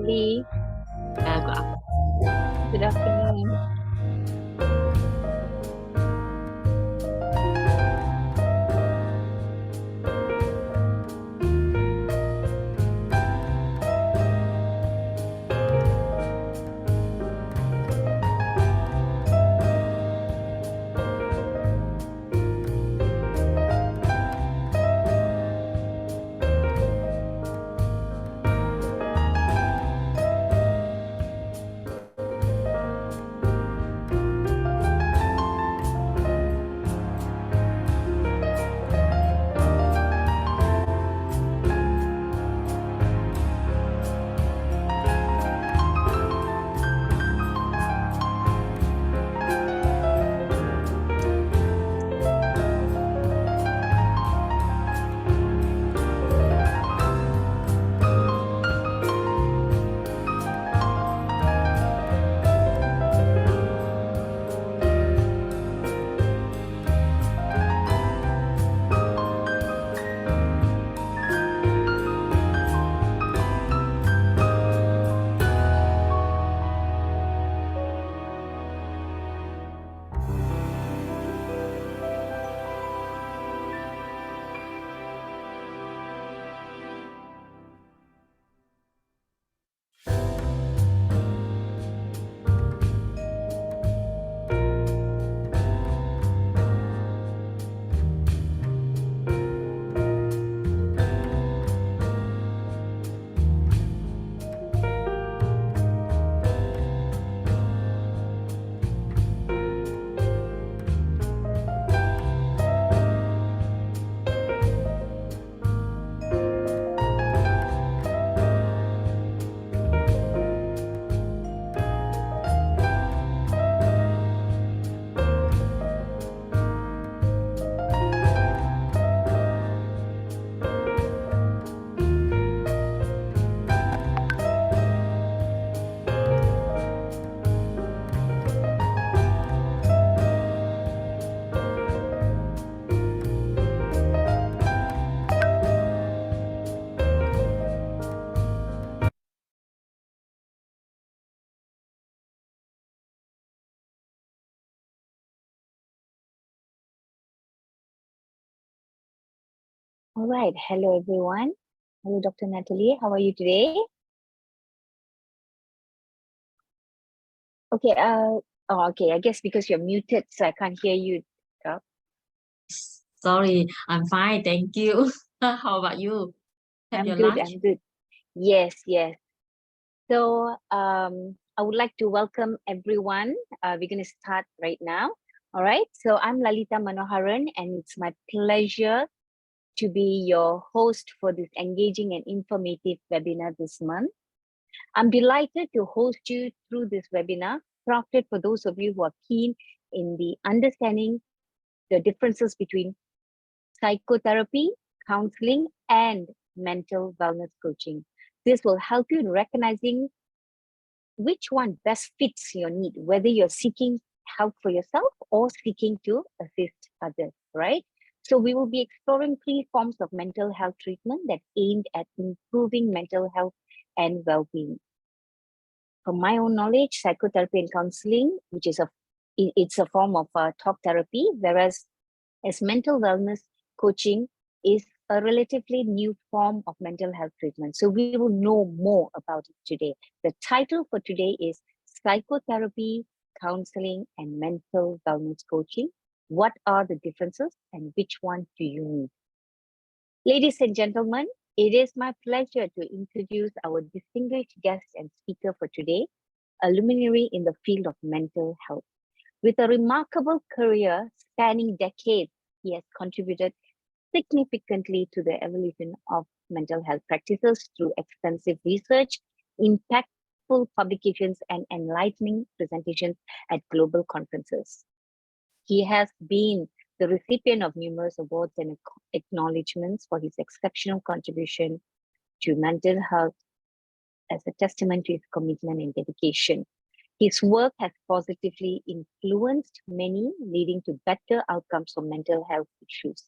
Natalie. Good Good afternoon. All right. Hello, everyone. Hello, Dr. Natalie. How are you today? Okay. Okay. I guess because you're muted, so I can't hear you. Sorry, I'm fine, thank you. How about you? Have I'm your good. lunch? I'm good. Yes. Yes. So, I would like to welcome everyone. We're going to start right now. All right. So, I'm Lalita Manoharan, and it's my pleasure to be your host for this engaging and informative webinar this month. I'm delighted to host you through this webinar, crafted for those of you who are keen in the understanding the differences between psychotherapy, counseling, and mental wellness coaching. This will help you in recognizing which one best fits your need, whether you're seeking help for yourself or seeking to assist others, right? So we will be exploring 3 forms of mental health treatment that aimed at improving mental health and well-being. From my own knowledge, psychotherapy and counseling, which is it's a form of talk therapy, whereas as mental wellness coaching is a relatively new form of mental health treatment. So we will know more about it today. The title for today is Psychotherapy, Counseling, and Mental Wellness Coaching. What are the differences and which one do you need? Ladies and gentlemen, it is my pleasure to introduce our distinguished guest and speaker for today, a luminary in the field of mental health. With a remarkable career spanning decades, he has contributed significantly to the evolution of mental health practices through extensive research, impactful publications, and enlightening presentations at global conferences. He has been the recipient of numerous awards and acknowledgements for his exceptional contribution to mental health as a testament to his commitment and dedication. His work has positively influenced many, leading to better outcomes for mental health issues.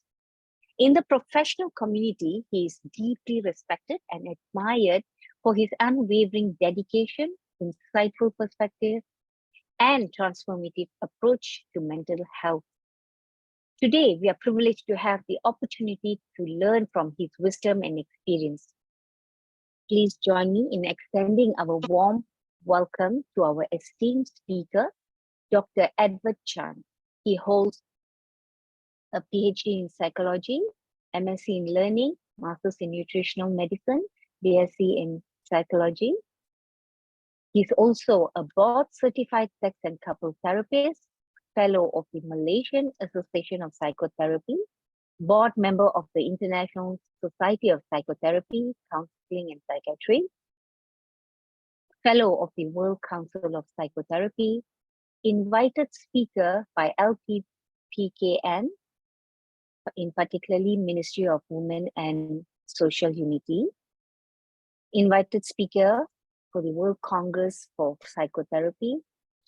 In the professional community, he is deeply respected and admired for his unwavering dedication, insightful perspective, and transformative approach to mental health. Today, we are privileged to have the opportunity to learn from his wisdom and experience. Please join me in extending our warm welcome to our esteemed speaker, Dr. Edward Chan. He holds a PhD in psychology, MSc in learning, Masters in nutritional medicine, BSc in psychology. He's also a board certified sex and couple therapist, fellow of the Malaysian Association of Psychotherapy, board member of the International Society of Psychotherapy, Counseling and Psychiatry, fellow of the World Council of Psychotherapy, invited speaker by LPPKN, in particularly Ministry of Women and Social Unity, invited speaker for the World Congress for Psychotherapy,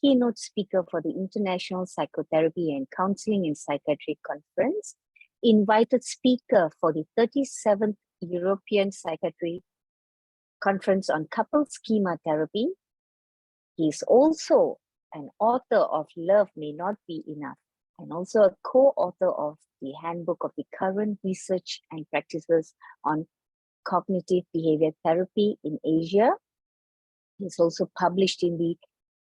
keynote speaker for the International Psychotherapy and Counseling in Psychiatry Conference, invited speaker for the 37th European Psychiatry Conference on Couple Schema Therapy. He is also an author of Love May Not Be Enough, and also a co-author of the Handbook of the Current Research and Practices on Cognitive Behavior Therapy in Asia. He's also published in the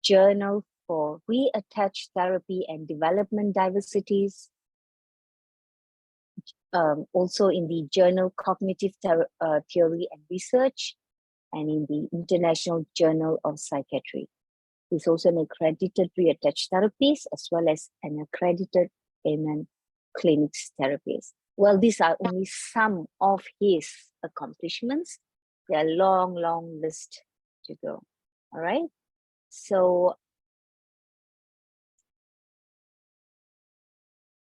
Journal for Reattached Therapy and Development Diversities, also in the Journal Cognitive Theory and Research, and in the International Journal of Psychiatry. He's also an accredited reattached therapist as well as an accredited Amen clinics therapist. Well, these are only some of his accomplishments. There are a long, long list to go. All right. So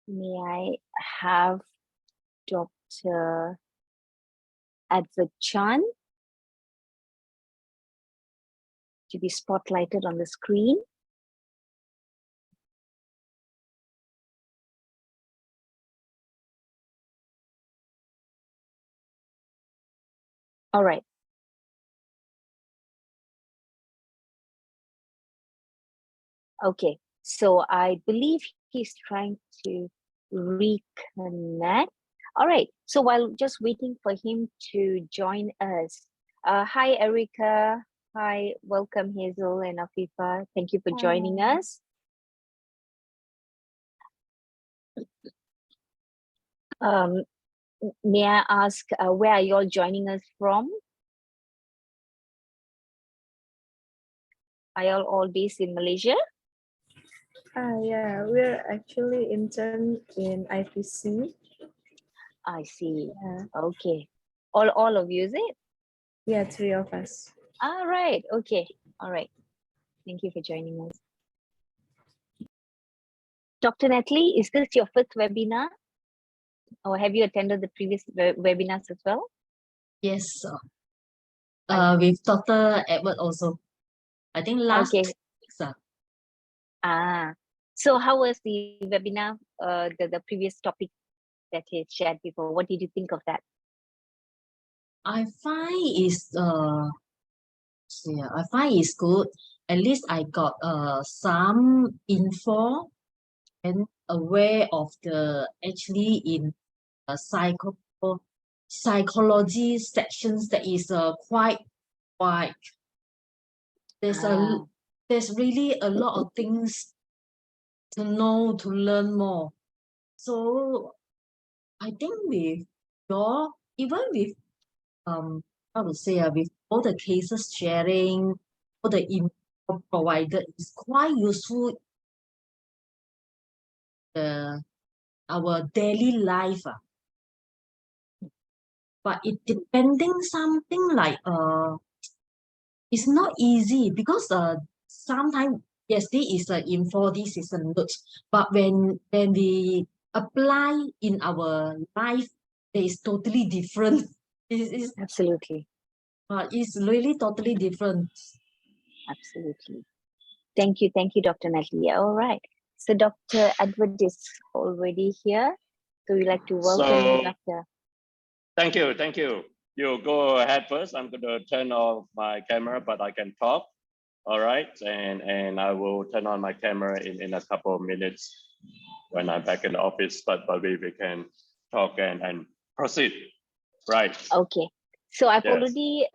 may I have Dr. Edward Chan to be spotlighted on the screen? All right. Okay, so I believe he's trying to reconnect. All right, so while just waiting for him to join us, hi Erica, hi, welcome Hazel and Afifa. Thank you for joining us. May I ask, where are you all joining us from? Are you all based in Malaysia? Yeah, we're actually intern in IPC. I see. Yeah. Okay. All of you, is it? Yeah, 3 of us. All right. Okay. All right. Thank you for joining us. Dr. Natalie, is this your first webinar? Or have you attended the previous webinars as well? Yes. With Dr. Edward also. I think last Okay. 2 weeks. So how was the webinar, the previous topic that he shared before? What did you think of that? I find it's good. At least I got some info and aware of the actually in psychology sections that is quite wide. There's really a lot of things to know, to learn more. So I think with your, even with how to say, with all the cases sharing, all the info provided is quite useful our daily life. But it depending something like it's not easy because sometimes yes, this is the info, this is the notes, but when we apply in our life, it's totally different. It's Absolutely. it's really totally different. Absolutely. Thank you, Dr. Natalie. All right. So Dr. Edward is already here. So we'd like to welcome you, Doctor. Thank you. you go ahead first. I'm going to turn off my camera, but I can talk. All right, and I will turn on my camera in a couple of minutes when I'm back in the office. But we can talk and proceed. Right. Okay. So I've Yes. already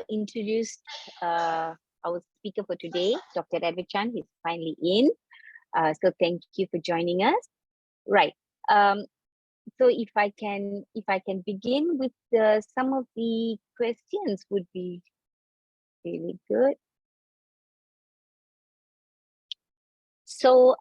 introduced our speaker for today, Dr. Edward Chan. He's finally in. So thank you for joining us. Right. So if I can begin with some of the questions would be really good. So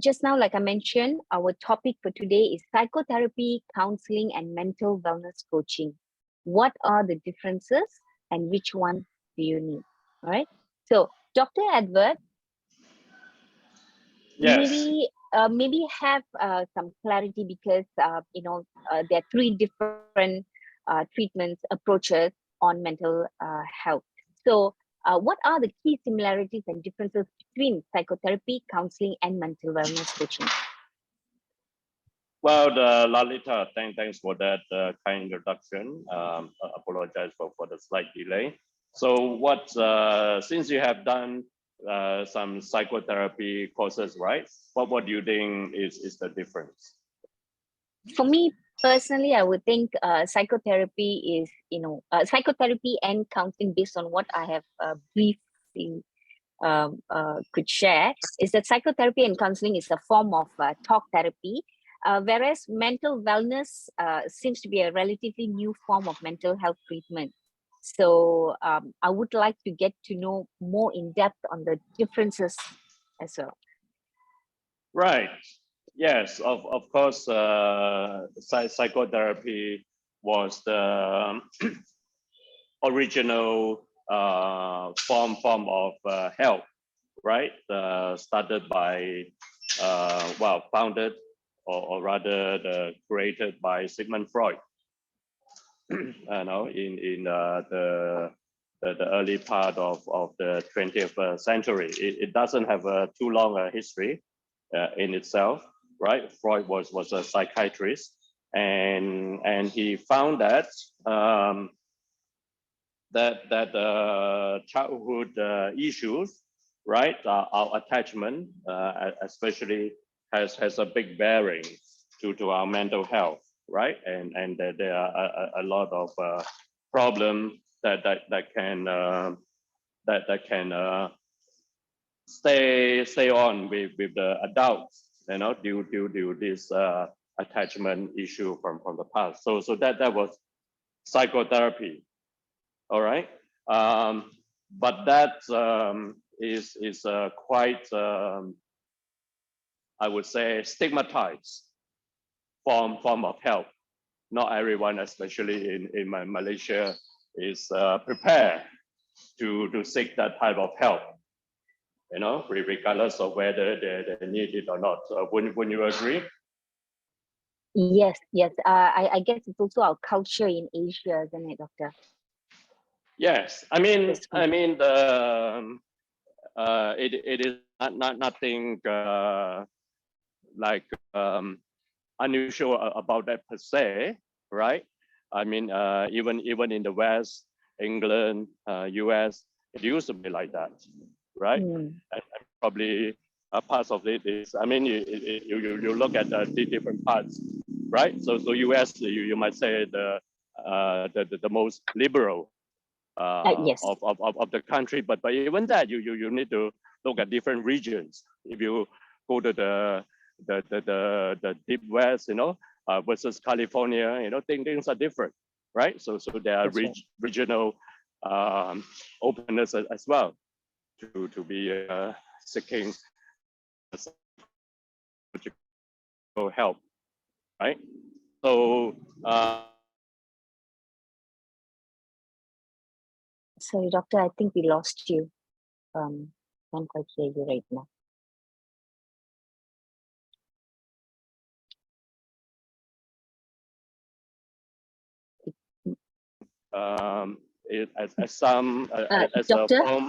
just now, like I mentioned, our topic for today is psychotherapy, counseling, and mental wellness coaching. What are the differences and which one do you need? All right. So Dr. Edward, Yes. maybe have some clarity because there are three different treatments approaches on mental health. So what are the key similarities and differences between psychotherapy, counseling, and mental wellness coaching? Well, Lalita, thanks for that kind introduction. Apologize for the slight delay. So what, since you have done some psychotherapy courses, right? What do you think is the difference? For me personally, I would think psychotherapy is, psychotherapy and counseling, based on what I have briefly could share, is that psychotherapy and counseling is a form of talk therapy, whereas mental wellness seems to be a relatively new form of mental health treatment. So I would like to get to know more in depth on the differences as well. Right. Yes, of course, psychotherapy was the original form of help, right? Started by, founded or rather created by Sigmund Freud. In the early part of the 20th century. It doesn't have a too long a history in itself, right? Freud was a psychiatrist, and he found that childhood issues, right? Our attachment, especially, has a big bearing to our mental health, right? And that there are a lot of problems that can stay on with the adults, due to this attachment issue from the past. So that was psychotherapy. All right, but that is quite, I would say, stigmatized form of help. Not everyone, especially in Malaysia, is prepared to seek that type of help. Regardless of whether they need it or not. Wouldn't you agree? Yes. I guess it's also our culture in Asia, isn't it, Doctor? Yes, I mean the it is not nothing like unusual about that per se, right? I mean, even in the West, England, US, it used to be like that, right? And probably a part of it is, I mean, you look at the different parts, right? So US, you might say the most liberal Yes. of the country, but even that you need to look at different regions. If you go to the deep west, versus California, things are different, right? So there are regional openness as well to be seeking help, right? So sorry, Doctor, I think we lost you. Can't quite hear you right now. as some as Doctor? a form.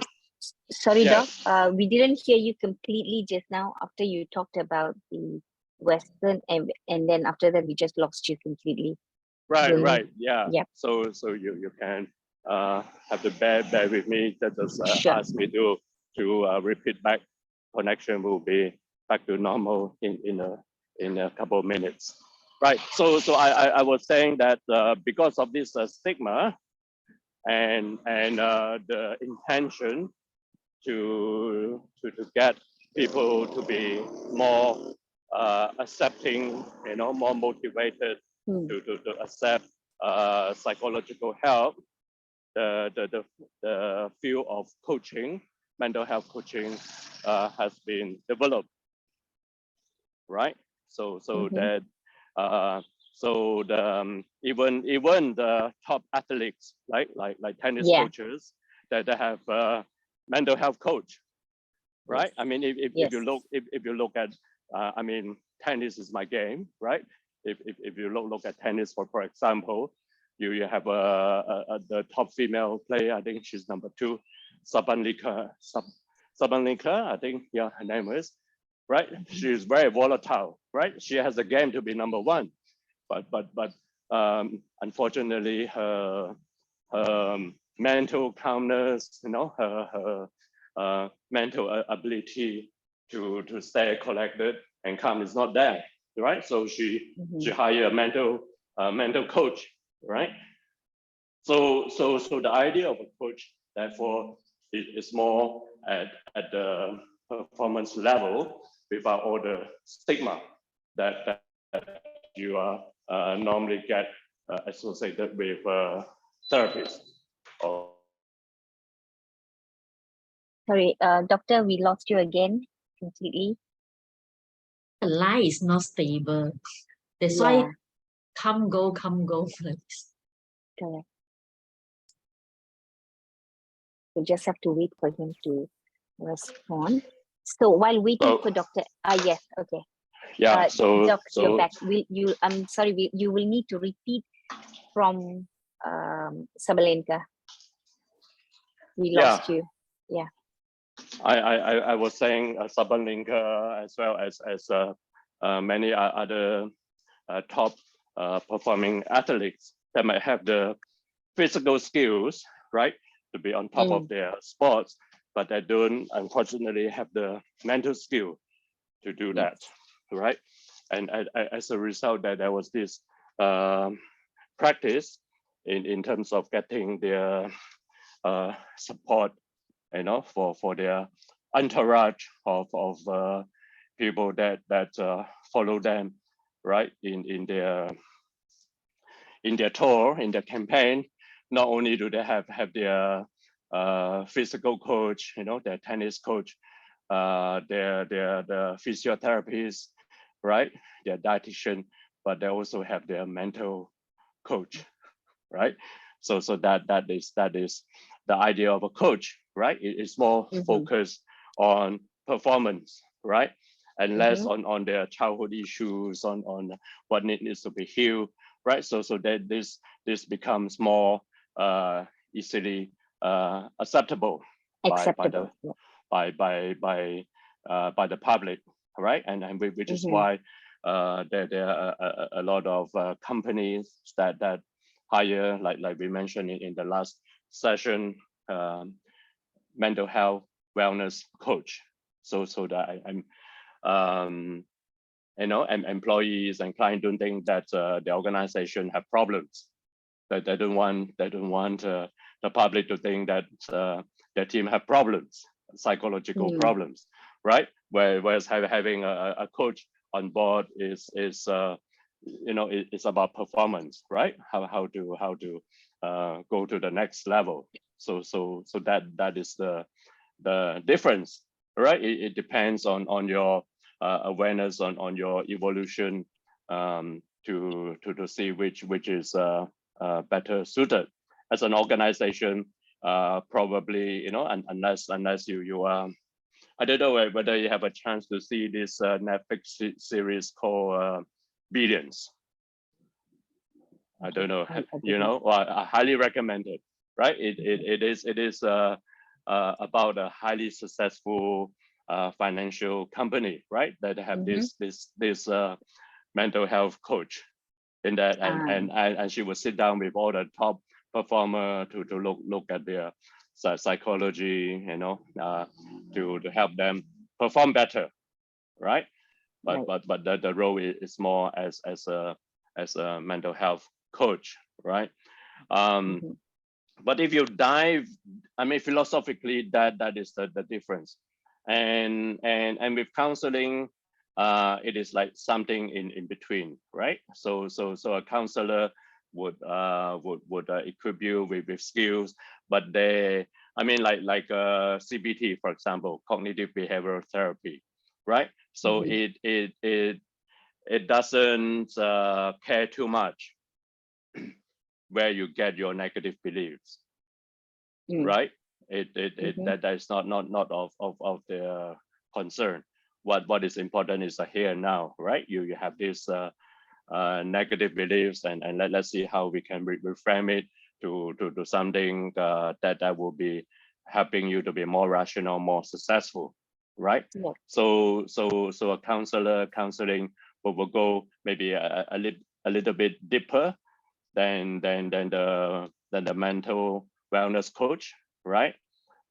Sorry, Yes. Doc. We didn't hear you completely just now after you talked about the Western, and then after that we just lost you completely. Right, Really? right, yeah. Yep. So you can have to bear with me. That just Sure. ask me to repeat back. Connection will be back to normal in a couple of minutes. Right. So I was saying that because of this stigma and the intention to get people to be more accepting, more motivated Hmm. to accept psychological help. The field of coaching, mental health coaching, has been developed, right? So Mhm. that so the even the top athletes, like tennis Yeah. coaches, that they have mental health coach, right? I mean, if Yes. if you look at, I mean, tennis is my game, right? If you look at tennis, for example, you have the top female player. I think she's number 2, Sabalenka. Sabalenka, I think, yeah, her name is, right? She's very volatile, right? She has a game to be number 1, but unfortunately, her mental calmness, her mental ability to stay collected and calm is not there, right? So she Mhm. hire a mental coach, right? So the idea of a coach, therefore, is more at the performance level without all the stigma that you are normally get associated with therapists. Or Sorry, doctor, we lost you again completely. The line is not stable. That's Yeah, why come go like this. correct. We just have to wait for him to respond. So while waiting for Doctor, yes, okay. yeah, Doc, you're so back. I'm sorry, you will need to repeat from Sabalenka. We yeah, lost you. Yeah. I was saying Sabalenka, as well as many other top performing athletes that might have the physical skills, right, to be on top of their sports, but they don't, unfortunately, have the mental skill to do that, right? And as a result, that there was this practice in terms of getting their support, for their entourage of people that follow them, right, in their tour, in their campaign. Not only do they have their physical coach, their tennis coach, their the physiotherapist, right, their dietitian, but they also have their mental coach, right? So that is the idea of a coach, right? It's more focused on performance, right? And less on their childhood issues, on what needs to be healed, right? So that this becomes more easily acceptable by Acceptable. the public, right? And which is why there are a lot of companies that hire, like we mentioned in the last session, mental health wellness coach. So that and employees and clients don't think that the organization have problems. That they don't want the public to think that their team have problems, psychological problems, right? Whereas having a coach on board is it's about performance, right? How to go to the next level. So that is the difference, right? It depends on your awareness, on your evolution, to see which is better suited as an organization. Probably, unless you are, I don't know whether you have a chance to see this Netflix series called Billions. I don't know, well, I highly recommend it, right? It is about a highly successful financial company, right? That have this mental health coach, in that, and she would sit down with all the top performer to look at their psychology, you know, to help them perform better, right? But the role is more as a mental health coach, right? But if you dive, I mean, philosophically, that is the difference, and with counseling, it is like something in between, right? So a counselor would equip you with skills, but they, I mean, like CBT, for example, cognitive behavioral therapy, right? So it doesn't care too much where you get your negative beliefs, right? That is not of the concern. What is important is the here and now, right? You have this negative beliefs, and let's see how we can reframe it to something that will be helping you to be more rational, more successful, right? So a counseling will go maybe a little bit deeper than the mental wellness coach, right?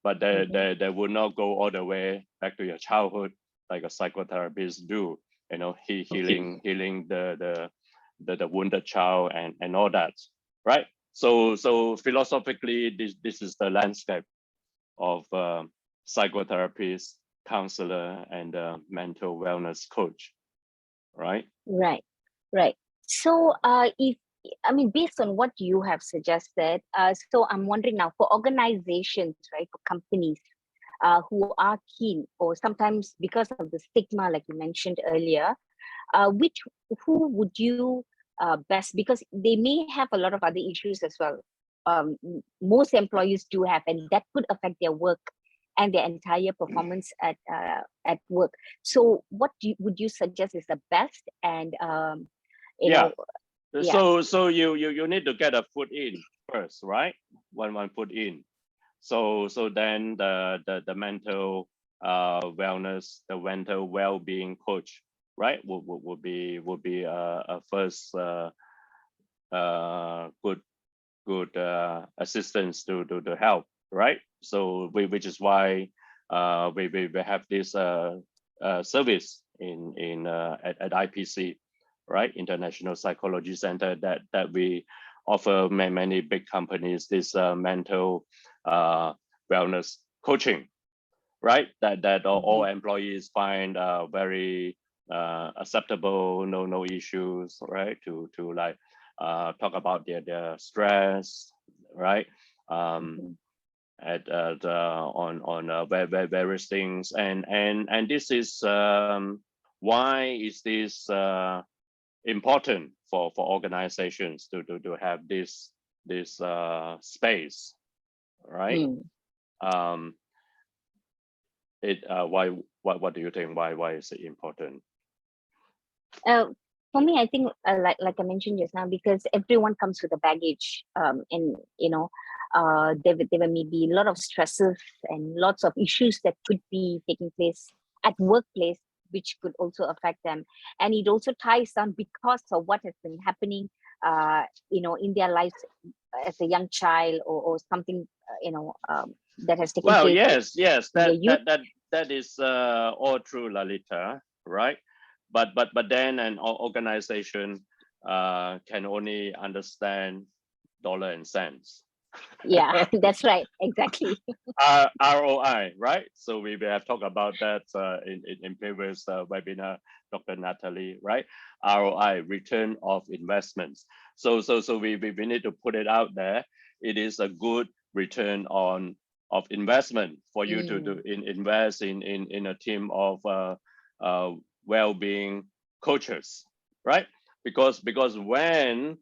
But they would not go all the way back to your childhood like a psychotherapist do, you know, healing the wounded child and all that, right? So philosophically, this is the landscape of psychotherapist, counselor, and mental wellness coach, right? Right. So if, I mean, based on what you have suggested, so I'm wondering now, for organizations, right, for companies who are keen, or sometimes because of the stigma, like you mentioned earlier, who would you best, because they may have a lot of other issues as well. Most employees do have, and that could affect their work and their entire performance at work. So what would you suggest is the best? And you know, so you need to get a foot in first, right? One foot in. So then the mental wellness, the mental well-being coach, right, would be a first good assistance to help, right? So which is why we have this service at IPC, right, International Psychology Center, that we offer many big companies this mental wellness coaching, right? That all employees find very acceptable, no issues, right? To like talk about their stress, right? On various things, and this is why is this important for organizations to have this space, right? Why, what do you think, why is it important? For me, I think like I mentioned just now, because everyone comes with a baggage, and you know, there may be a lot of stresses and lots of issues that could be taking place at workplace, which could also affect them, and it also ties down because of what has been happening, you know, in their lives as a young child, or something, you know, that has taken well, place. yes, that is all true, Lalita, right? But then an organization can only understand dollar and cents. Yeah, that's right, exactly. ROI, right? So we have talked about that in previous webinar, Dr. Natalie, right? ROI, return of investments. So we need to put it out there. It is a good return of investment for you to invest in a team of well-being coaches, right? Because when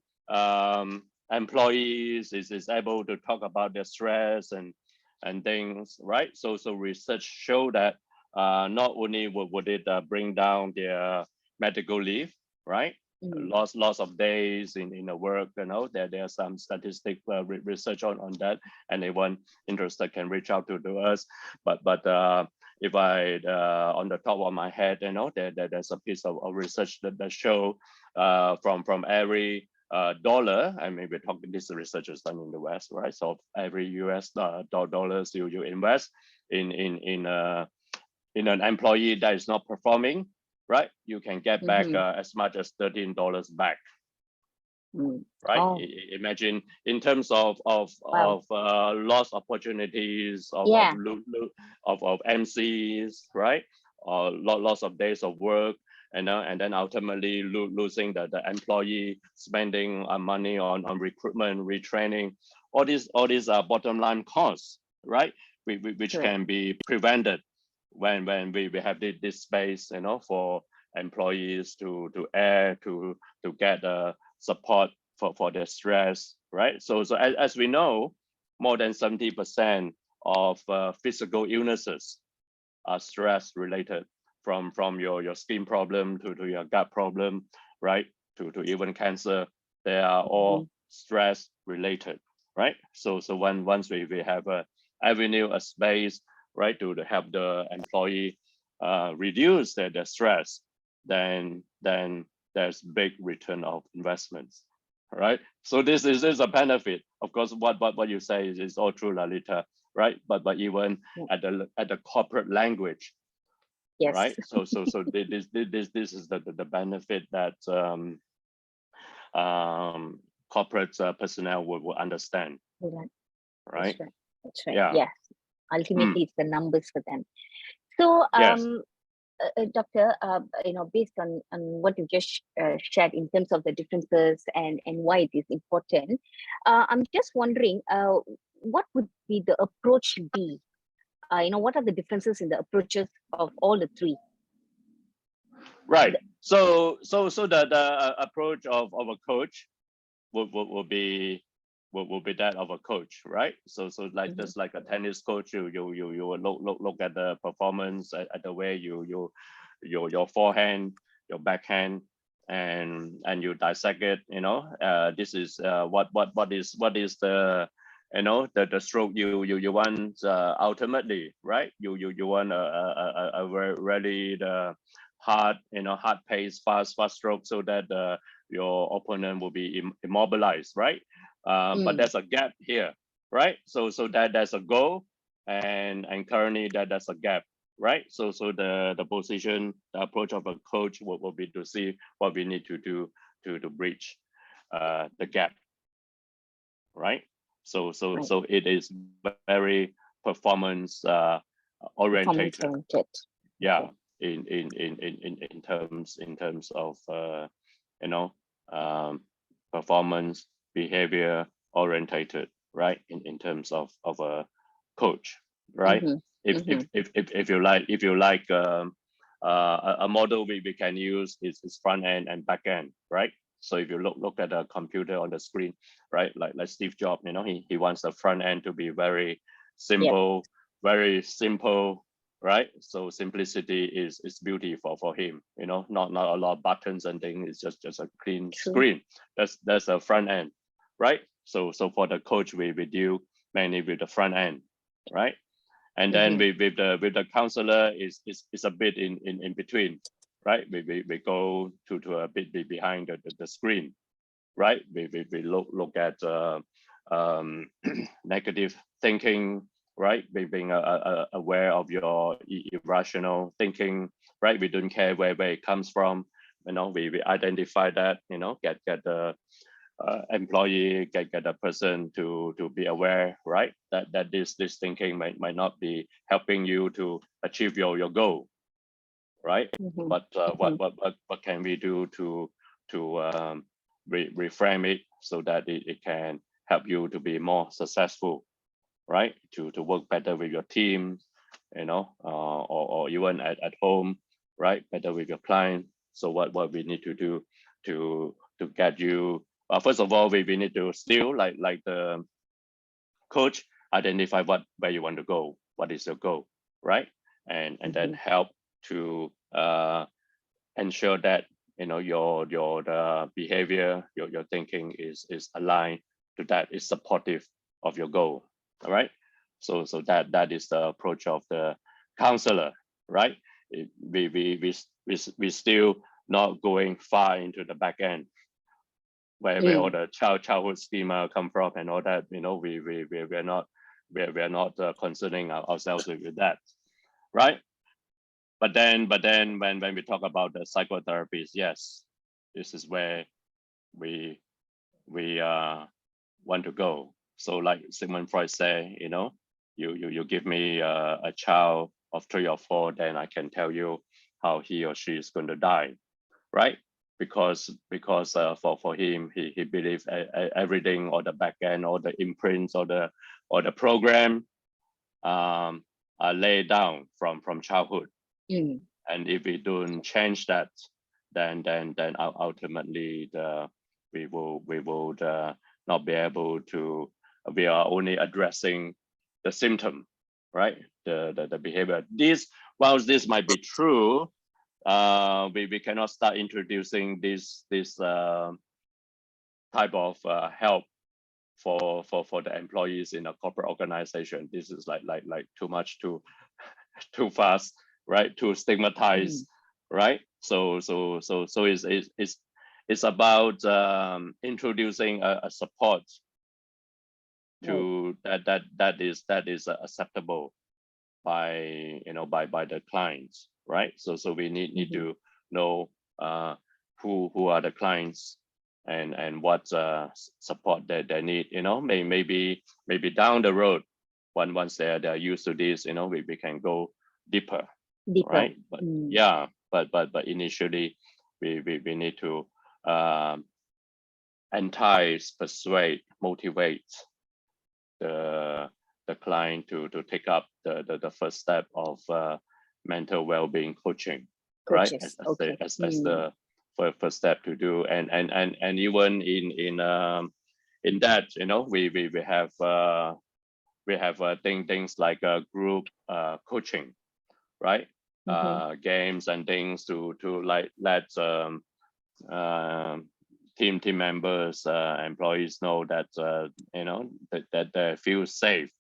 employees is able to talk about their stress and things, right? So research show that not only would it bring down their medical leave, right? Loss of days in the work, you know, there are some statistic research on that, and anyone interested can reach out to us. But if I on the top of my head, there's a piece of research that show from every dollar. I mean, we're talking, this research is done in the West, right? So every US dollars you invest in an employee that is not performing, right? You can get back as much as $13 back. Right. Oh. Imagine in terms of Wow. lost opportunities of MCs, right? Or lots of days of work, and then ultimately losing the employee, spending money on recruitment, retraining, all these bottom line costs, right? Which can be prevented when we have this space, for employees to get support for their stress, right? So as we know, more than 70% of physical illnesses are stress related, from your skin problem to your gut problem, right? To even cancer, they are all stress related, right? So once we have a avenue, a space, right, to help the employee reduce their stress, then there's big return of investments, right? So this is a benefit. Of course, what you say is all true, Lalita, right? But even at the corporate language, Yes. right? So this is the benefit that corporate personnel will understand, right? That's right. Yeah. Yes. Ultimately, it's the numbers for them. So, Yes. Doctor, based on what you just shared in terms of the differences and why it is important, I'm just wondering, what would be the approach be? What are the differences in the approaches of all the three? Right. So the approach of a coach will be that of a coach, right? So like just like a tennis coach, you will look at the performance, at the way your forehand, your backhand, and you dissect it. This is what is the the stroke you want ultimately, right? You want a really the hard hard pace, fast stroke, so that your opponent will be immobilized, right? But there's a gap here, right? So there's a goal, and currently there's a gap, right? So the position, the approach of a coach will be to see what we need to do to bridge the gap, right? So it is very performance orientated. Yeah. In terms of performance, behavior orientated, right? In terms of a coach, right? If you like a model we can use is front end and back end, right? So if you look at a computer on the screen, right, like Steve Jobs, he wants the front end to be very simple, very simple, right? So simplicity is beauty for him, not a lot of buttons and things. It's just a clean screen. That's a front end, right? So for the coach, we deal mainly with the front end, right? And then with the counselor is a bit in between, right? We go to a bit behind the screen, right? We look at negative thinking, right? Being aware of your irrational thinking, right? We don't care where it comes from. We identify that, get the employee, get a person to be aware, right? That this thinking might not be helping you to achieve your goal, right? But what can we do to reframe it so that it can help you to be more successful, right? To work better with your team, or even at home, right? Better with your client. So what we need to do to get you, first of all, we need to still like the coach identify where you want to go, what is your goal, right? And then help to ensure that your the behavior, your thinking is aligned to that, is supportive of your goal. All right. So that is the approach of the counselor, right? We still not going far into the back end where all the childhood schema come from and all that. We're not concerning ourselves with that, right? But then when we talk about the psychotherapies, yes, this is where we want to go. So like Sigmund Freud say, you give me a child of 3 or 4, then I can tell you how he or she is going to die, right? Because for him, he believes everything, or the back end, or the imprints, or the program are laid down from childhood. And if we don't change that, then ultimately we will not be able to. We are only addressing the symptom, right? The behavior. Whilst this might be true, we cannot start introducing this type of help for the employees in a corporate organization. This is like too much, too fast, right? Too stigmatized, right? So it's about introducing a support to that is acceptable by by the clients, right? So we need to know who are the clients and what support that they need. Maybe down the road, once they're used to this, we can go deeper, right? But yeah, but initially we need to entice, persuade, motivate the client to take up the first step of mental well-being coaching, right? As the first step to do, and even in that, we have things like group coaching, right? Games and things to let team members, employees know that that they feel safe,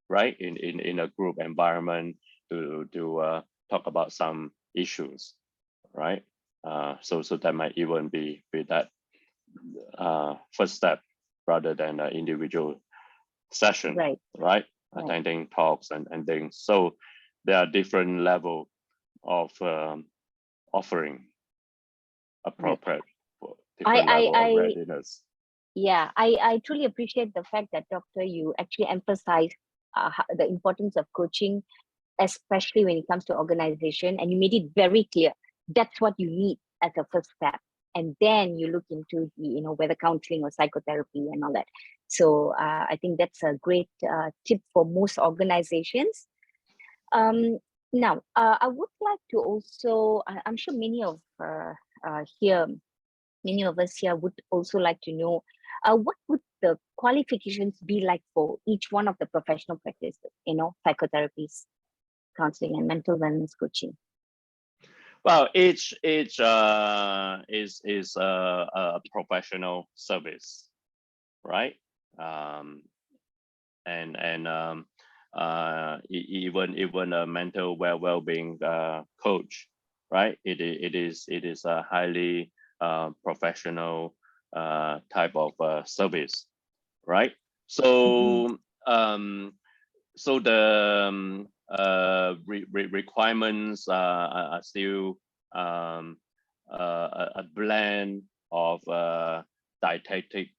right, in a group environment to talk about some issues, right? So that might even be that first step rather than an individual session, right? Attending talks and things. So there are different level of offering appropriate for different level of readiness. Yeah, I truly appreciate the fact that, Doctor, you actually emphasize the importance of coaching, especially when it comes to organization, and you made it very clear that's what you need as a first step, and then you look into whether counseling or psychotherapy and all that. So I think that's a great tip for most organizations. Now I would like to also, I'm sure many of us here would also like to know what would the qualifications be like for each one of the professional practices, psychotherapies, counseling, and mental wellness coaching. Well, each is a professional service, right? Even a mental well-being coach, right? It is a highly professional type of service, right? So so the requirements are still a blend of didactic,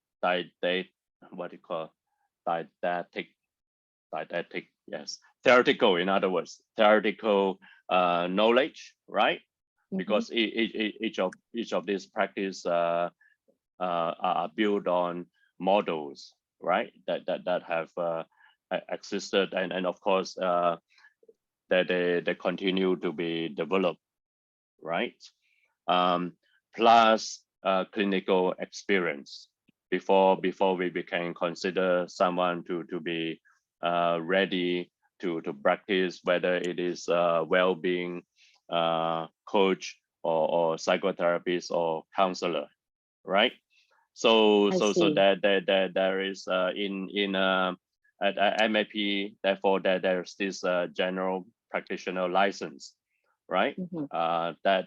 yes, theoretical, in other words, theoretical knowledge, right? Because each of these practice are built on models, right? That have existed, and of course that they continue to be developed, right? Plus clinical experience before we can consider someone to be ready to practice, whether it is well-being coach or psychotherapist or counselor, right? So that there is in at MAP, therefore that there's this general practitioner license, right? That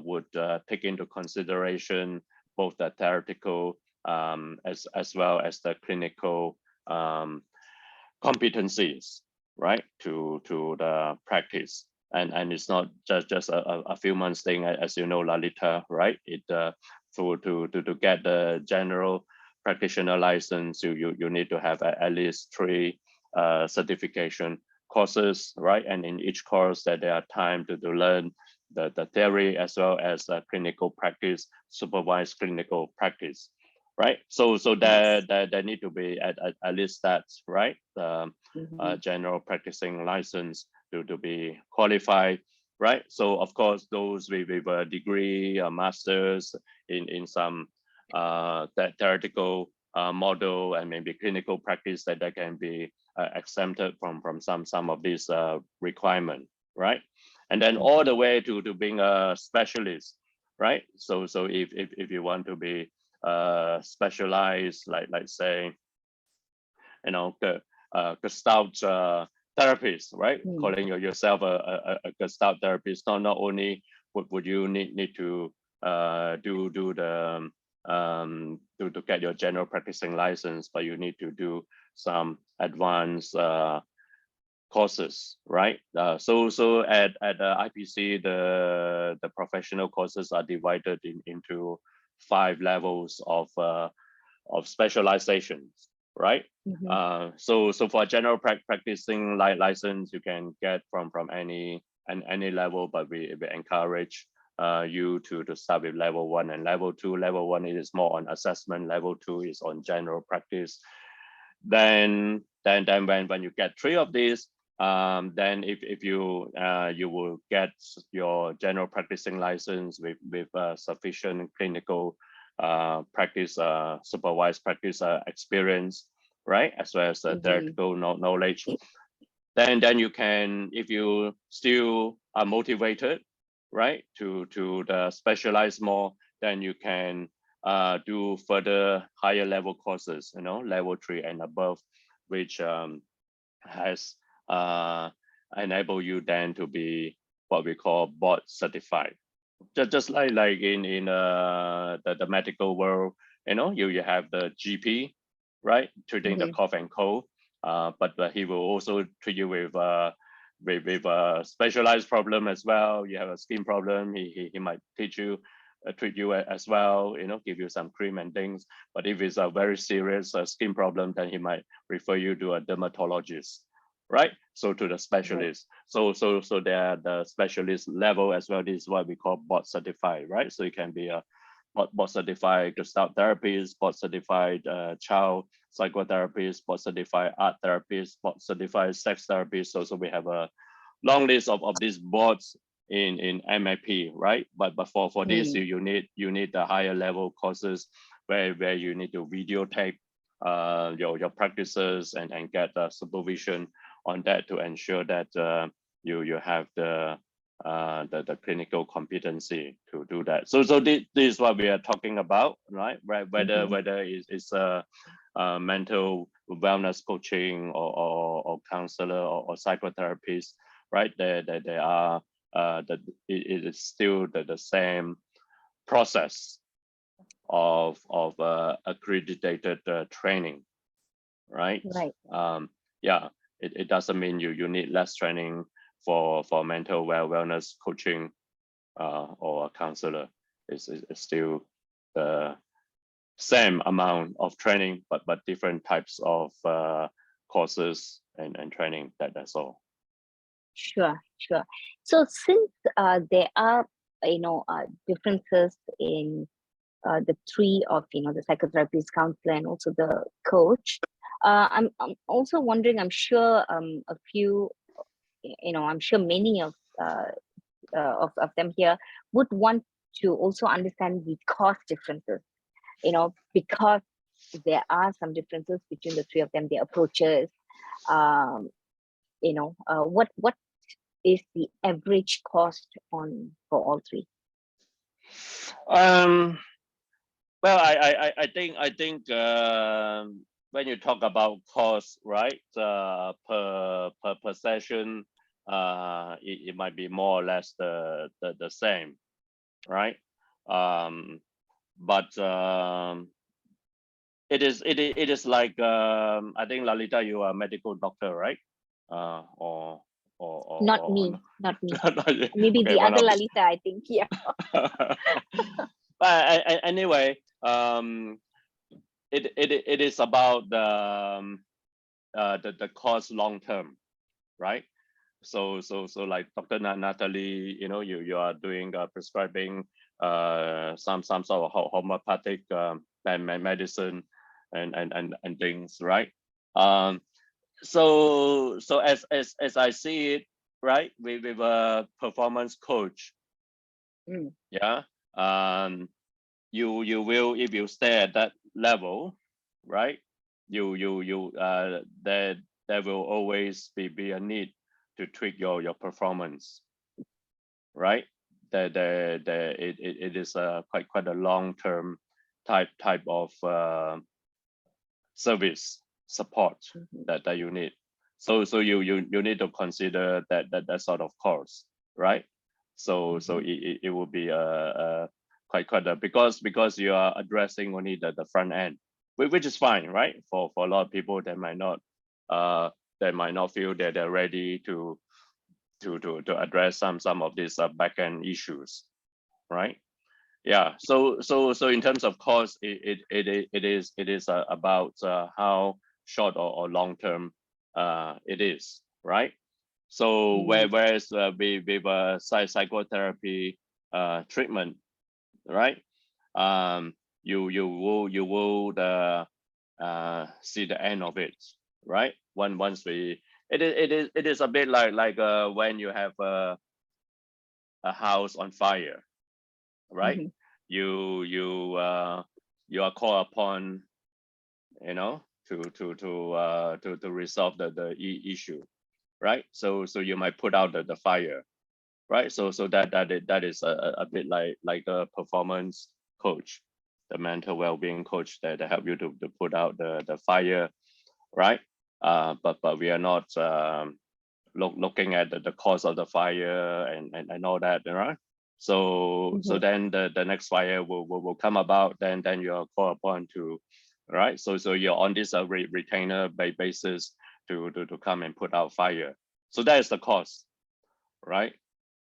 would take into consideration both the theoretical as well as the clinical competencies, right, to the practice. And it's not just a few months thing, as you know, Lalita, right? It to get the general practitioner license, you need to have at least 3 certification courses, right? And in each course that there are time to learn the theory as well as clinical practice, supervised clinical practice, right? So there need to be at least that, right? General practicing license to be qualified, right? So of course, those with a degree, a master's in some that theoretical model and maybe clinical practice, that can be exempted from some of these requirements, right? And then all the way to being a specialist, right? So if you want to be specialized, like say, you know, Gestalt therapist, right? Calling yourself a Gestalt therapist. Not only would you need to do the to get your general practicing license, but you need to do some advanced courses, right? So at IPC, the professional courses are divided into 5 levels of specializations, right? So for general practicing license, you can get from any level, but we encourage you to start with level 1 and level 2. Level 1 is more on assessment. Level 2 is on general practice. Then when you get 3 of these, then if you you will get your general practicing license with sufficient clinical practice, supervised practice experience, right, as well as the theoretical knowledge. Then you can, if you still are motivated, right, to specialize more, then you can do further higher level courses, you know, level 3 and above, which has enable you then to be what we call board certified. Just like in the medical world, you know, you have the GP, right, treating the cough and cold, but he will also treat you with a specialized problem as well. You have a skin problem, he might treat you as well, you know, give you some cream and things. But if it's a very serious skin problem, then he might refer you to a dermatologist, right? So to the specialist. So there are the specialist level as well. This is what we call board certified, right? So you can be a board certified Gestalt therapist, board certified child psychotherapist, board certified art therapist, board certified sex therapist. So we have a long list of these boards in MAP, right? But for this, you need the higher level courses where you need to videotape your practices and get supervision on that to ensure that you have the clinical competency to do that. So this is what we are talking about, right? Whether it's a mental wellness coaching or counselor or psychotherapist, right? They are it is still the same process of accredited training, right? Yeah, it doesn't mean you need less training for mental wellness coaching or a counselor. It's still the same amount of training, but different types of courses and training. That's all. Sure. So since there are differences in the 3 of the psychotherapist, counselor, and also the coach, I'm also wondering. I'm sure a few, I'm sure many of them here would want to also understand the cost differences. Because there are some differences between the 3 of them, their approaches. What is the average cost for all 3? Well, I think when you talk about cost, right, per session, it might be more or less the same, right? But it is like I think Lalita, you are a medical doctor, right? Or Not or me, not me. not yet. Maybe Okay, the one other of Lalita, I think. Yeah. but anyway, it is about the cost long term, right? So like Dr. Natalie, you know, you are doing prescribing some sort of homeopathic medicine and things, right? So as I see it, right, with a performance coach, yeah, you will, if you stay at that level, right, there will always be a need to tweak your performance, right? It is quite a long-term type of service support that you need. So you need to consider that sort of course, right? So it will be quite a, because you are addressing only the front end, which is fine, right? For a lot of people that might not feel that they're ready to address some of these back end issues, right? Yeah. So in terms of cost, it is about how short or long term it is, right? So whereas with psychotherapy treatment, right? You will see the end of it, right? Once it is a bit like when you have a house on fire, right? You are called upon, you know, to resolve the issue, right? So you might put out the fire, right? So that is a bit like a performance coach, the mental well-being coach that help you to put out the fire, right? But we are not looking at the cause of the fire and all that, right? So then the next fire will come about, then you're called upon to, right? So you're on this retainer basis to come and put out fire. So that is the cost, right?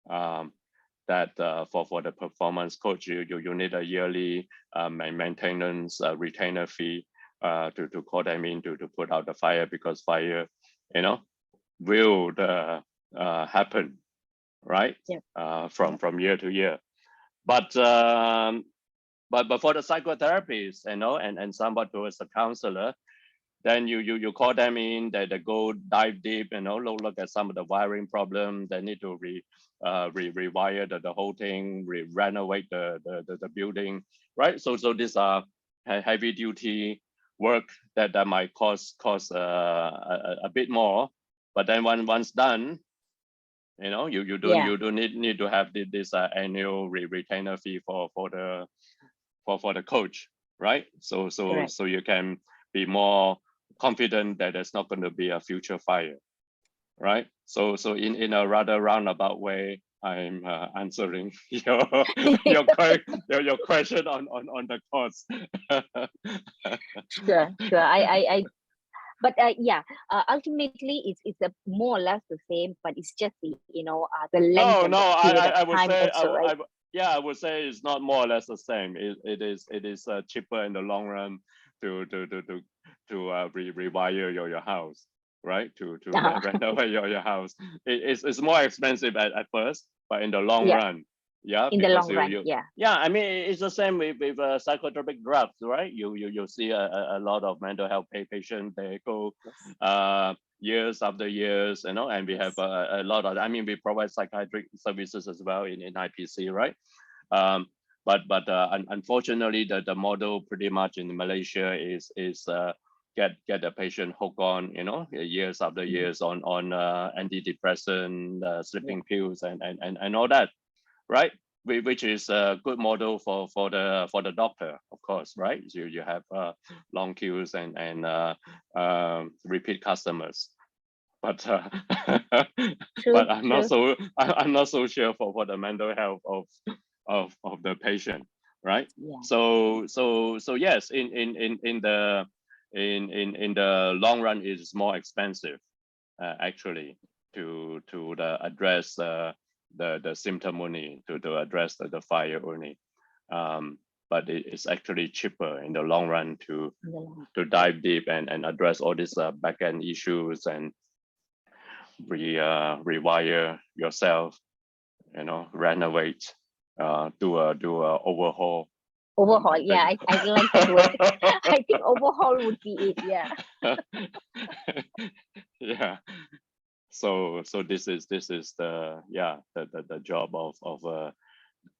That for the performance coach, you need a yearly maintenance retainer fee to call them in to put out the fire, because fire, you know, will happen, right? From year to year. But for the psychotherapists, you know, and somebody who is a counselor, then you call them in, they go dive deep, you know, look at some of the wiring problem. They need to rewire the whole thing, renovate the building, right? So these are heavy duty work that might cost a bit more, but then once done, you know, you don't need to have this annual retainer fee for the coach, right? So you can be more confident that there's not going to be a future fire, right? So in a rather roundabout way, I'm answering your your question on the cost. Sure. But yeah, ultimately it's a more or less the same, but it's just the length and the period of I would time say also, right? yeah, I would say it's not more or less the same. It is cheaper in the long run to rewire your house, right? To renovate your house. It's more expensive at first, but in the long Yeah, run, yeah, in the because long run, yeah. yeah, I mean, it's the same with psychotropic drugs, right? You see a lot of mental health patients, they go years after years, you know, and we have a lot of, I mean, we provide psychiatric services as well in IPC, right? But unfortunately, the model pretty much in Malaysia is get the patient hooked on, you know, years after years on antidepressant, sleeping pills, and all that, right? Which is a good model for the doctor, of course, right? So you have long queues and repeat customers, but True, but I'm not true. so I'm not so sure for the mental health of the patient, right? Yeah. So yes, in the long run, it's more expensive actually to address the symptom only, to address the fire only. But it's actually cheaper in the long run In the long. to dive deep and address all these back end issues and rewire yourself, renovate, do a overhaul. Overhaul. And Yeah, I like that word. I think overhaul would be it. Yeah. yeah. So this is the job of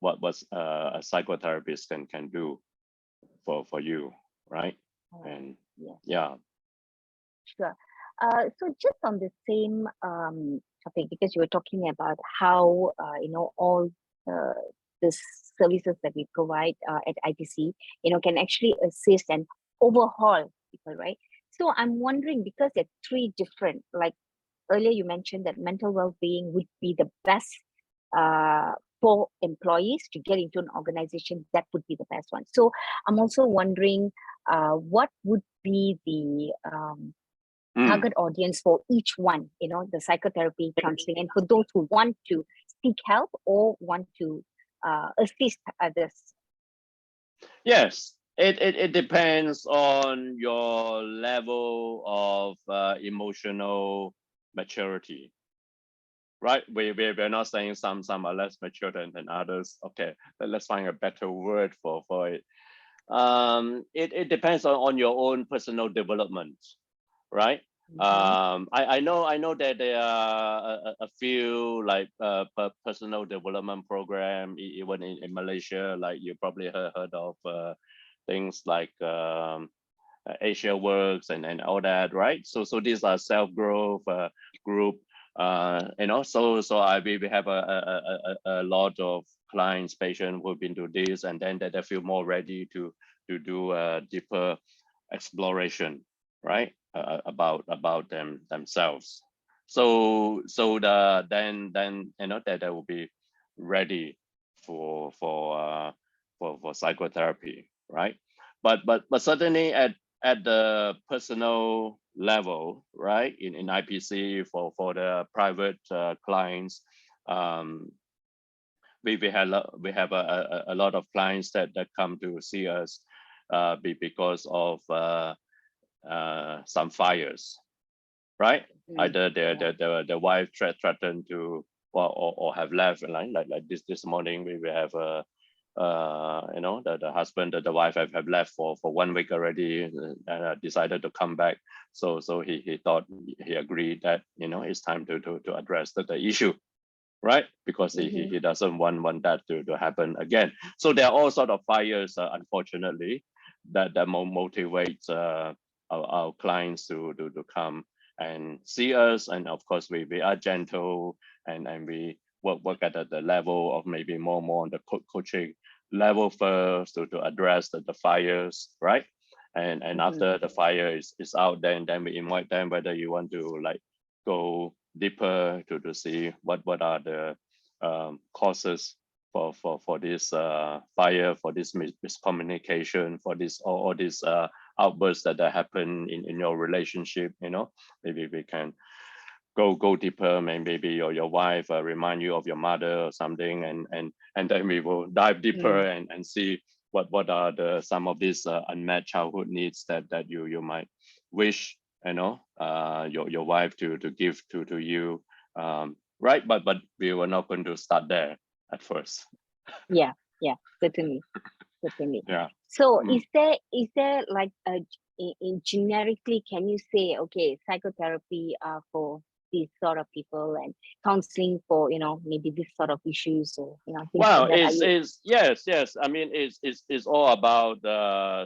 what a psychotherapist can do for you, right? All right. And Yeah. yeah. Sure. So just on the same topic, because you were talking about how all uh, the services that we provide at IPC, can actually assist and overhaul people, right? So I'm wondering, because there are three different, like earlier you mentioned that mental well-being would be the best for employees to get into an organization. That would be the best one. So I'm also wondering, what would be the target audience for each one, the psychotherapy, counseling, and for those who want to seek help or want to assist others. Yes, it depends on your level of emotional maturity, right? We're not saying some are less mature than others. Okay, let's find a better word for it. It depends on your own personal development, right? I know that there are a few like personal development program even in Malaysia, like you probably heard of things like Asia Works and all that, right? So these are self growth group, we have a lot of clients, patients who've been to this, and then they feel more ready to do a deeper exploration, right? About themselves. Then that they will be ready for psychotherapy, right? But certainly at the personal level, right? In IPC for the private clients, um, we have a lot of clients that come to see us because of some fires, right? Either the wife threatened to or have left, like this morning we have the husband, the wife have left for 1 week already, and decided to come back. So he thought, he agreed that it's time to address the issue, right? Because he doesn't want that to happen again. So there are all sort of fires, unfortunately, that motivates our clients to come and see us. And of course we are gentle, and we work at the level of maybe more on the coaching level first to address the fires, right? And after the fire is out, then we invite them whether you want to like go deeper to see what are the causes for this fire, for this miscommunication, for this all these outbursts that happen in your relationship. Maybe we can go deeper. Maybe your wife remind you of your mother or something, and then we will dive deeper and see what are some of these unmet childhood needs that you might wish your wife to give to you, right? But we were not going to start there at first. Yeah, certainly. Yeah. So is there like generically, can you say, okay, psychotherapy for these sort of people, and counseling for maybe this sort of issues, or things Well, like that? Are you? yes. I mean, it's all about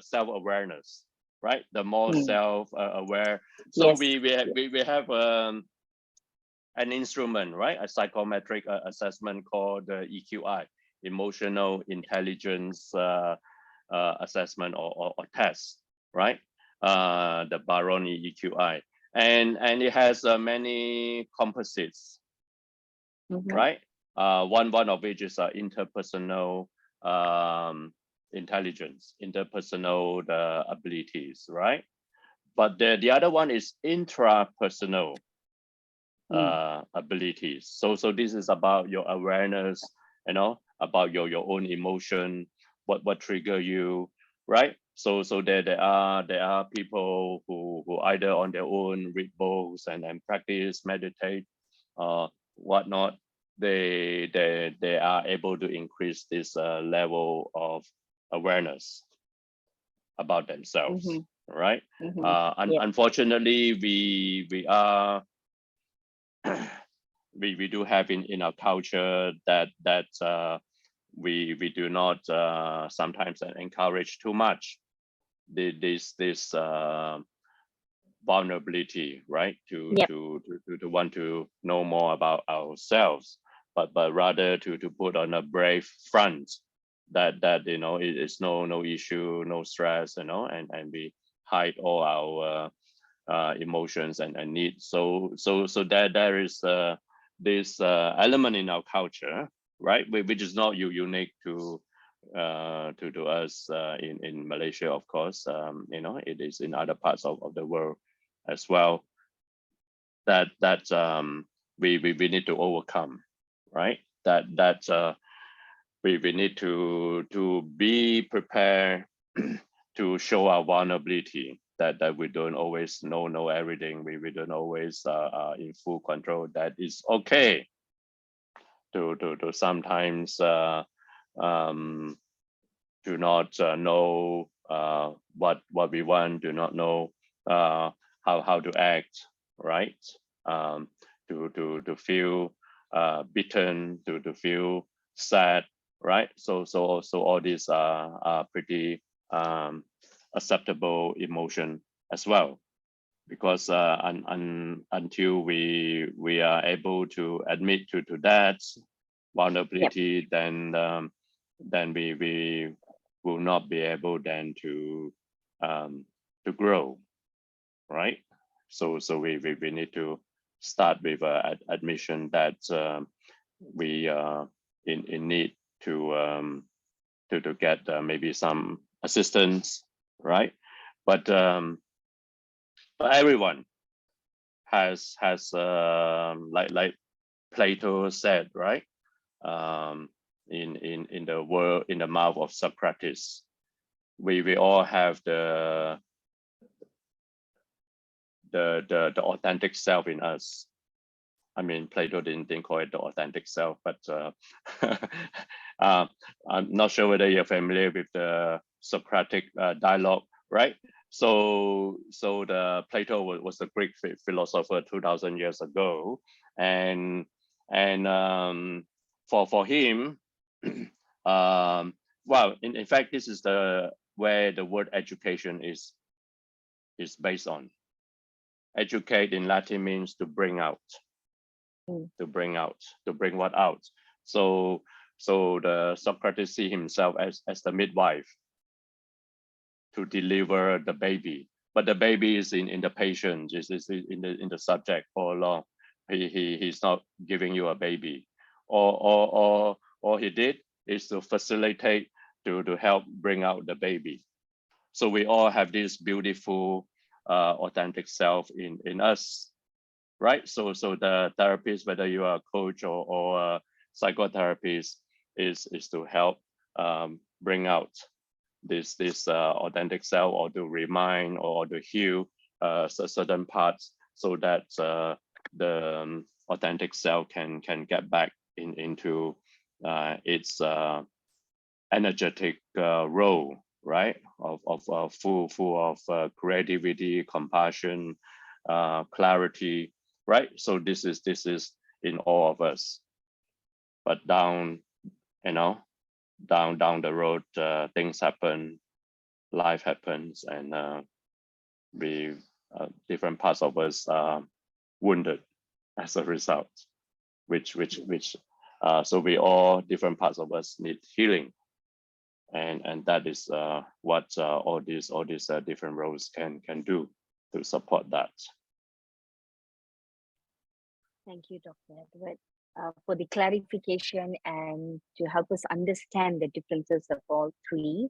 self-awareness, right? The more self-aware. So Yes. we have an instrument, right? A psychometric assessment called the EQI, Emotional Intelligence Assessment or test, right? The Baroni EQI. and it has many composites, right? One of which is interpersonal intelligence, interpersonal abilities, right? But the other one is intrapersonal abilities. So this is about your awareness, you know, about your own emotion, what trigger you, right? So there are people who either on their own read books and practice, meditate, whatnot. They are able to increase this level of awareness about themselves, right? Unfortunately, we are we do have in our culture that we do not sometimes encourage too much this vulnerability, right? To want to know more about ourselves, but rather to put on a brave front that you know it is no issue, no stress, you know, and we hide all our emotions and needs. So there is this element in our culture, right, which is not unique to us in Malaysia, of course. You know, it is in other parts of the world as well, that we need to overcome, right? That we need to be prepared to show our vulnerability, that we don't always know everything, we don't always in full control. That is okay to sometimes do not know what we want, do not know how to act, right? To feel beaten, to feel sad, right? So all these are pretty acceptable emotion as well, because until we are able to admit to that vulnerability, then we will not be able then to grow, right? So we need to start with admission that we are in need to get maybe some assistance, right? But everyone has like Plato said, right? In the world, in the mouth of Socrates, we all have the authentic self in us. I mean, Plato didn't call it the authentic self, but I'm not sure whether you're familiar with the Socratic dialogue, right? So the Plato was a Greek philosopher 2,000 years ago, and for him, well, in fact, this is where the word education is based on. Educate in Latin means to bring out, to bring what out. So the Socrates see himself as the midwife to deliver the baby, but the baby is in the patient, is in the subject all along. He's not giving you a baby. Or he did is to facilitate, to help bring out the baby. So we all have this beautiful authentic self in us, right? So the therapist, whether you are a coach or a psychotherapist, is to help bring out this authentic self, or to remind or to heal certain parts, so that the authentic self can get back into its energetic role, right? Of full of creativity, compassion, clarity, right? So this is in all of us. But down, you know, down the road, things happen, life happens, and we different parts of us are wounded as a result, which so we all, different parts of us, need healing, and that is what all these different roles can do to support that. Thank you, Dr. Edward, for the clarification and to help us understand the differences of all three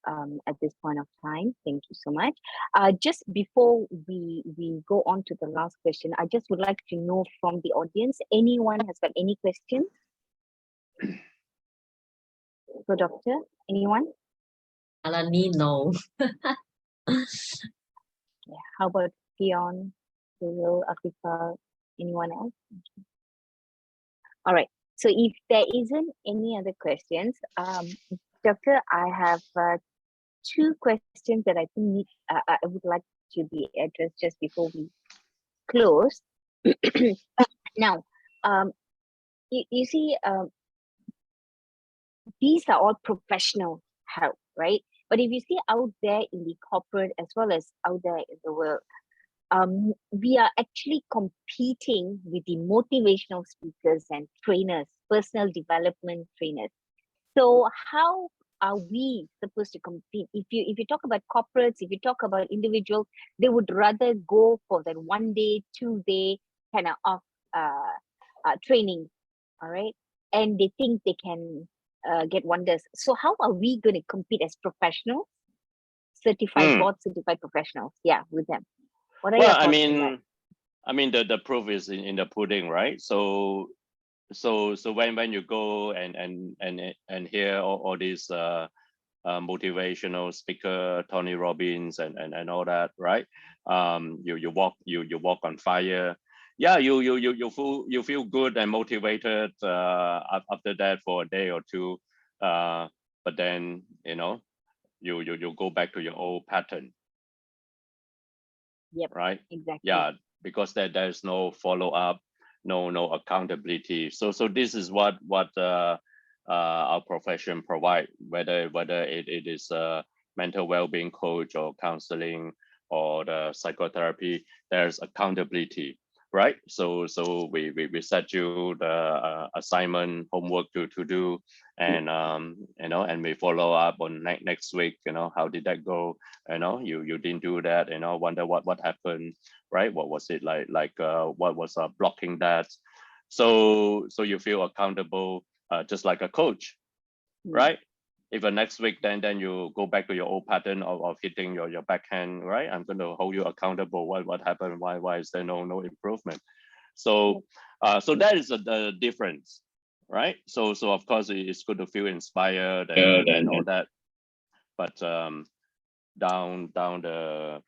at this point of time. Thank you so much. Just before we go on to the last question, I just would like to know from the audience, anyone has got any questions? So, Doctor, anyone? Alani, no. Yeah. How about Fion, Cyril, Afifa, anyone else? All right. So if there isn't any other questions, Doctor, I have two questions that I think I would like to be addressed just before we close. Now, you see, these are all professional help, right? But if you see out there in the corporate as well as out there in the world, we are actually competing with the motivational speakers and trainers, personal development trainers. So how are we supposed to compete? If you talk about corporates, if you talk about individuals, they would rather go for that 1 day, 2 day kind of training, all right? And they think they can get wonders. So how are we going to compete as professionals, certified board certified professionals? Yeah, with them. What are your Well, thoughts on that? I mean, the proof is in the pudding, right? So when you go and hear all these motivational speaker, Tony Robbins and all that, right? You walk on fire. Yeah, you feel good and motivated after that for a day or two, but then you go back to your old pattern. Yep. Right. Exactly. Yeah, because there's no follow up, no accountability. So this is what our profession provide, whether it is a mental well-being coach or counseling or the psychotherapy. There's accountability, right? So we set you the assignment homework to do, and and we follow up on next week. How did that go? You didn't do that. Wonder what happened, right? What was it like? What was blocking that? So you feel accountable, just like a coach, right? If next week then you go back to your old pattern of hitting your backhand, right? I'm going to hold you accountable. What happened? Why is there no improvement? So that is the difference, right? So of course it's good to feel inspired and all that, but down the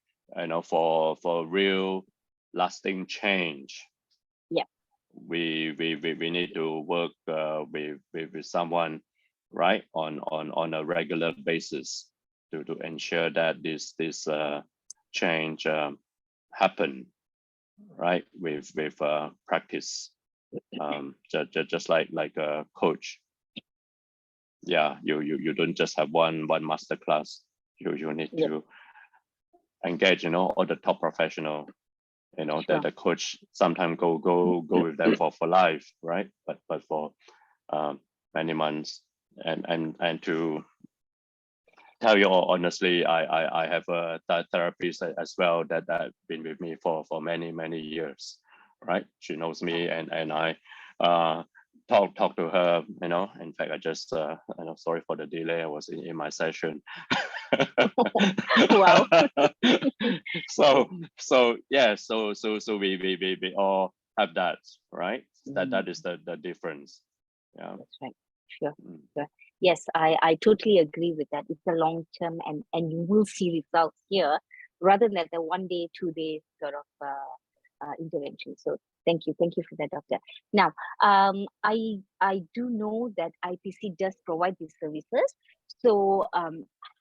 for real lasting change, yeah, we need to work with someone, right, on a regular basis to ensure that this change happen, right, with practice, just like a coach. Yeah, you don't just have one master class. You need to engage all the top professional, sure. the coach sometimes go with them for life, right? But for many months, and to tell you all honestly, I have a therapist as well that been with me for many years, right? She knows me, and I talk to her. In fact, I just sorry for the delay. I was in my session. Wow. so yeah, so we all have that, right? That is the difference. Yeah, that's right. Sure. Yes, I totally agree with that. It's a long term, and you will see results here rather than the 1 day, 2 day sort of intervention. So thank you for that, Doctor. Now, I do know that IPC does provide these services. So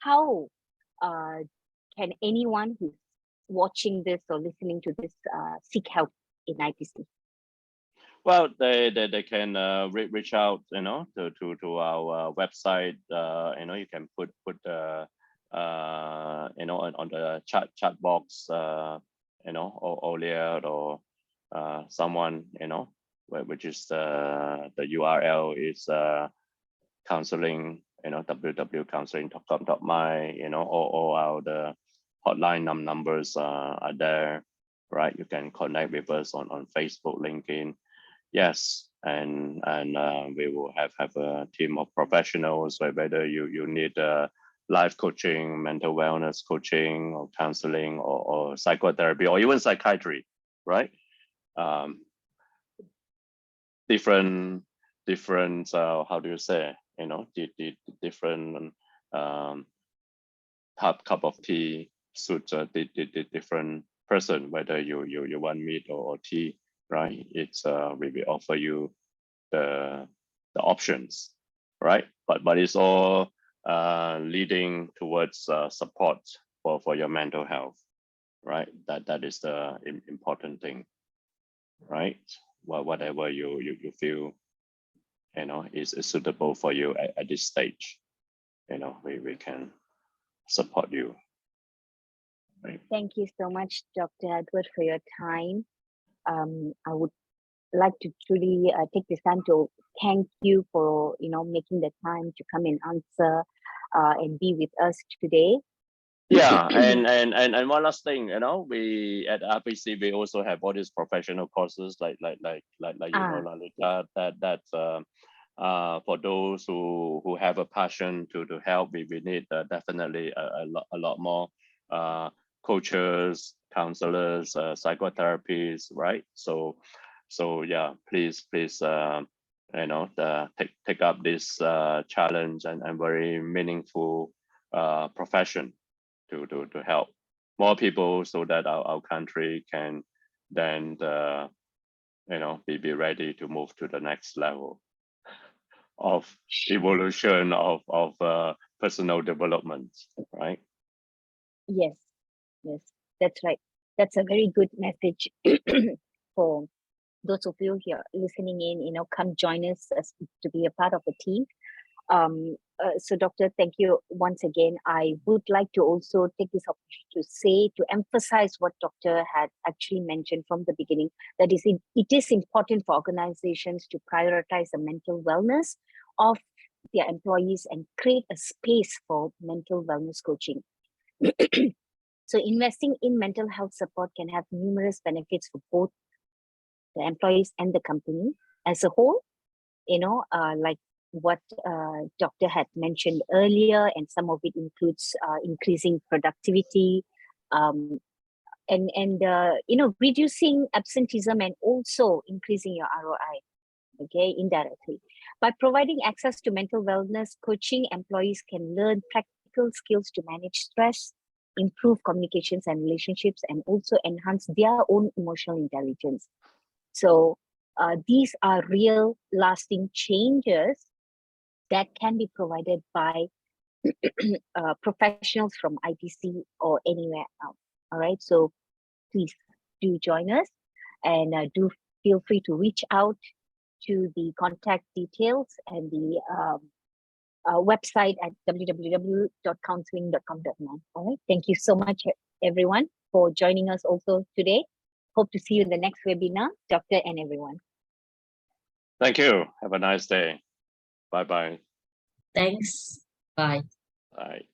how can anyone who's watching this or listening to this seek help in IPC? well, they can reach out, to our website. You can put on the chat box, or someone, which is the URL is counseling, www.counseling.com.my, all our the hotline numbers are there, right? You can connect with us on Facebook, LinkedIn. Yes, and we will have a team of professionals, whether you need life coaching, mental wellness coaching, or counseling, or psychotherapy, or even psychiatry, right? Different how do you say, you know, the different cup of tea suits the different person, whether you want meat or tea, right? It's we offer you the options, right? But it's all leading towards support for your mental health, right? That is the important thing, right? Whatever you feel, you know, is suitable for you at this stage, you know, we can support you. Right. Thank you so much, Dr. Edward, for your time. I would like to truly take this time to thank you for, you know, making the time to come and answer and be with us today. Yeah, and one last thing, you know, we at RPC we also have all these professional courses like you know, Lalita, that for those who have a passion to help, we need definitely a lot more coaches, counselors, psychotherapists, right? So yeah, please you know, take up this challenge and very meaningful profession to help more people, so that our country can then you know, be ready to move to the next level of evolution of personal development, right? Yes, yes, that's right. That's a very good message for those of you here listening in. You know, come join us to be a part of the team. So Doctor, thank you once again. I would like to also take this opportunity to emphasize what Doctor had actually mentioned from the beginning, that it is important for organizations to prioritize the mental wellness of their employees and create a space for mental wellness coaching. So investing in mental health support can have numerous benefits for both the employees and the company as a whole. You know, like what Doctor had mentioned earlier, and some of it includes increasing productivity, and you know, reducing absenteeism and also increasing your ROI. Okay, indirectly, by providing access to mental wellness coaching, employees can learn practical skills to manage stress, improve communications and relationships, and also enhance their own emotional intelligence. So these are real lasting changes that can be provided by professionals from IPC or anywhere else. All right, so please do join us, and do feel free to reach out to the contact details and the website at www.counseling.com.my. All right, thank you so much, everyone, for joining us also today. Hope to see you in the next webinar, Doctor and everyone. Thank you. Have a nice day. Bye-bye. Thanks. Bye. Bye.